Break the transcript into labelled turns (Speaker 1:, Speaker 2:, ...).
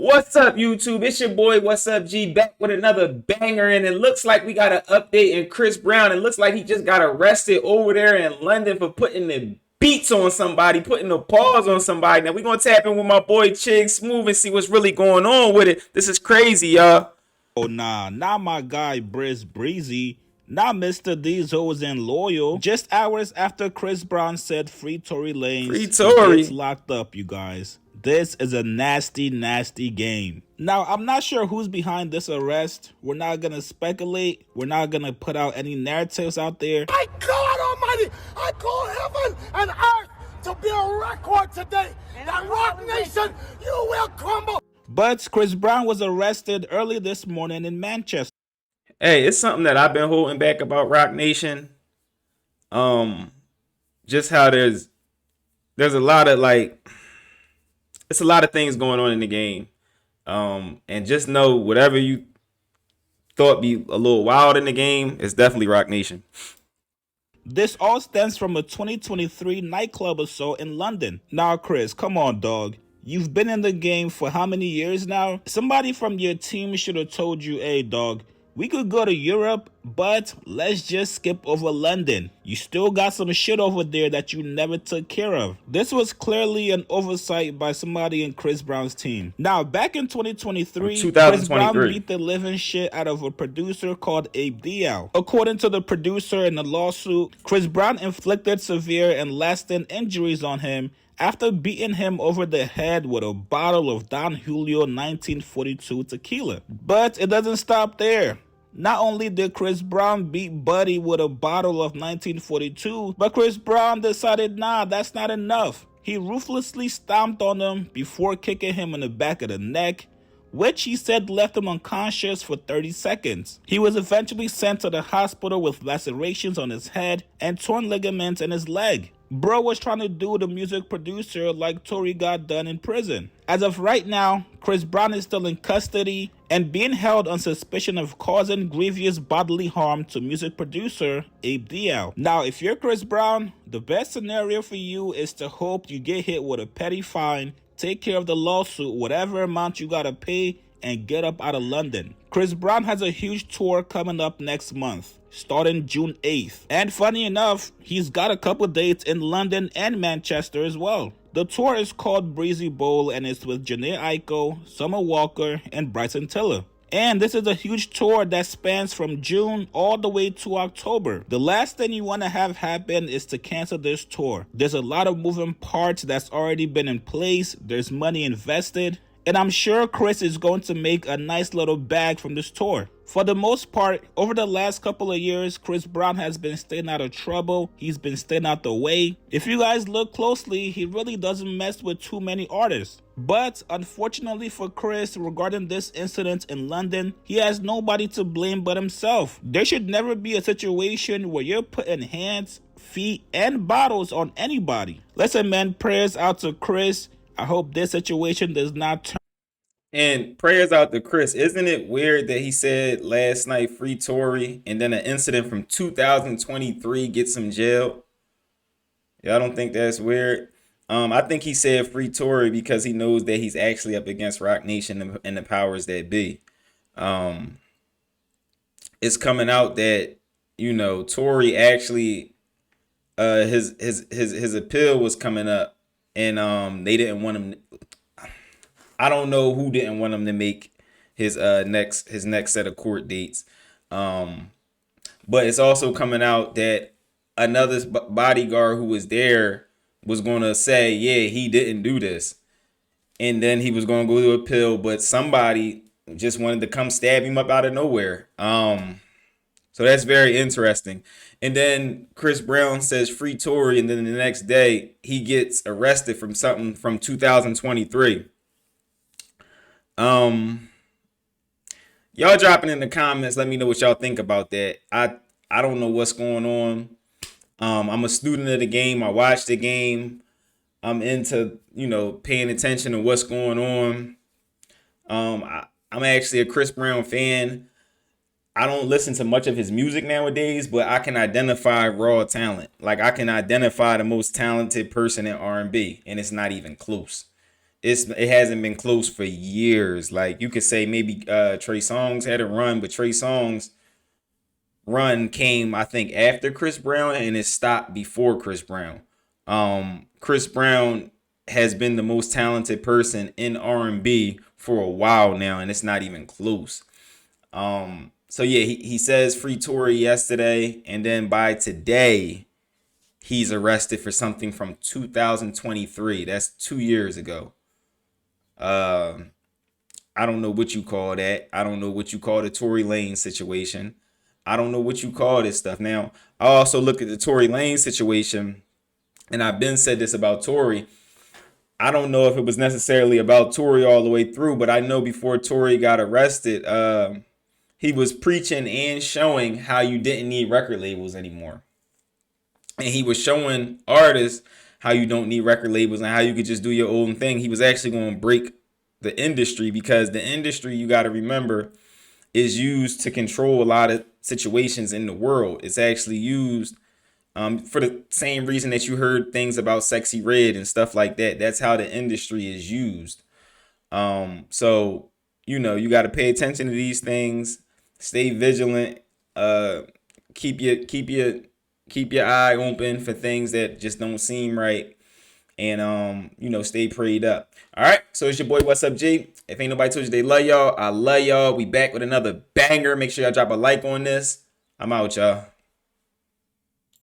Speaker 1: What's up, YouTube? It's your boy, What's Up G, back with another banger, and it looks like we got an update in Chris Brown. It looks like he just got arrested over there in London for putting the beats on somebody, putting the paws on somebody. Now, we're going to tap in with my boy Chig Smooth and see what's really going on with it. This is crazy, y'all.
Speaker 2: Oh nah, not my guy Briz Breezy, not Mr. These Hoes and Loyal. Just hours after Chris Brown said free Tory
Speaker 1: Free
Speaker 2: Lanez, he gets
Speaker 1: Tory.
Speaker 2: locked up, you guys. This is a nasty, nasty game. Now, I'm not sure who's behind this arrest. We're not gonna speculate. We're not gonna put out any narratives out there.
Speaker 3: My God Almighty, I call heaven and earth to be a record today that Rock Nation, you will crumble.
Speaker 2: But Chris Brown was arrested early this morning in Manchester.
Speaker 1: Hey, it's something that I've been holding back about Rock Nation. Just how there's a lot of it's a lot of things going on in the game. And just know whatever you thought be a little wild in the game is definitely Rock Nation.
Speaker 2: This all stems from a 2023 nightclub assault in London. Now, Chris, come on, dog. You've been in the game for how many years now? Somebody from your team should have told you, hey, dog, we could go to Europe, but let's just skip over London. You still got some shit over there that you never took care of. This was clearly an oversight by somebody in Chris Brown's team. Now, back in 2023, Chris Brown beat the living shit out of a producer called Abe Diao. According to the producer in the lawsuit, Chris Brown inflicted severe and lasting injuries on him after beating him over the head with a bottle of Don Julio 1942 tequila. But it doesn't stop there. Not only did Chris Brown beat Buddy with a bottle of 1942, but Chris Brown decided, nah, that's not enough. He ruthlessly stomped on him before kicking him in the back of the neck, which he said left him unconscious for 30 seconds. He was eventually sent to the hospital with lacerations on his head and torn ligaments in his leg. Bro was trying to do the music producer like Tory got done in prison. As of right now, Chris Brown is still in custody and being held on suspicion of causing grievous bodily harm to music producer Abe Diao. Now, if you're Chris Brown, the best scenario for you is to hope you get hit with a petty fine, take care of the lawsuit, whatever amount you gotta pay, and get up out of London. Chris Brown has a huge tour coming up next month, starting June 8th. And funny enough, he's got a couple dates in London and Manchester as well. The tour is called Breezy Bowl and it's with Janae Aiko, Summer Walker, and Bryson Tiller. And this is a huge tour that spans from June all the way to October. The last thing you want to have happen is to cancel this tour. There's a lot of moving parts that's already been in place. There's money invested. And I'm sure Chris is going to make a nice little bag from this tour. For the most part, over the last couple of years, Chris Brown has been staying out of trouble. He's been staying out the way. If you guys look closely, he really doesn't mess with too many artists. But unfortunately for Chris, regarding this incident in London, he has nobody to blame but himself. There should never be a situation where you're putting hands, feet, and bottles on anybody. Listen, man, prayers out to Chris. I hope this situation does not turn.
Speaker 1: And prayers out to Chris. Isn't it weird that he said last night free Tory and then an incident from 2023 gets him jailed? Yeah, I don't think that's weird. I think he said free Tory because he knows that he's actually up against Rock Nation and the powers that be. It's coming out that, Tory actually his appeal was coming up and they didn't want him. I don't know who didn't want him to make his next set of court dates. But it's also coming out that another bodyguard who was there was going to say, yeah, he didn't do this. And then he was going to go to appeal, but somebody just wanted to come stab him up out of nowhere. So that's very interesting. And then Chris Brown says free Tory, and then the next day he gets arrested from something from 2023. Y'all dropping in the comments. Let me know what y'all think about that. I don't know what's going on. I'm a student of the game. I watch the game. I'm into, paying attention to what's going on. I'm actually a Chris Brown fan. I don't listen to much of his music nowadays, but I can identify raw talent. Like I can identify the most talented person in R&B, and it's not even close. it hasn't been close for years. Like you could say maybe Trey Songz had a run, but Trey Songz run came I think after Chris Brown and it stopped before Chris Brown. Chris Brown has been the most talented person in R&B for a while now, and it's not even close. So yeah, he says free Tory yesterday, and then by today, he's arrested for something from 2023. That's 2 years ago. I don't know what you call that. I don't know what you call the Tory Lanez situation. I don't know what you call this stuff. Now, I also look at the Tory Lanez situation, and I've been said this about Tory. I don't know if it was necessarily about Tory all the way through, but I know before Tory got arrested, he was preaching and showing how you didn't need record labels anymore. And he was showing artists how you don't need record labels and how you could just do your own thing. He was actually going to break the industry, because the industry, you got to remember, is used to control a lot of situations in the world. It's actually used for the same reason that you heard things about Sexy Red and stuff like that. That's how the industry is used. So, you got to pay attention to these things, stay vigilant, keep your eye open for things that just don't seem right, and stay prayed up. All right, so it's your boy What's Up G. If ain't nobody told you they love y'all, I love y'all. We back with another banger. Make sure y'all drop a like on this. I'm out, y'all.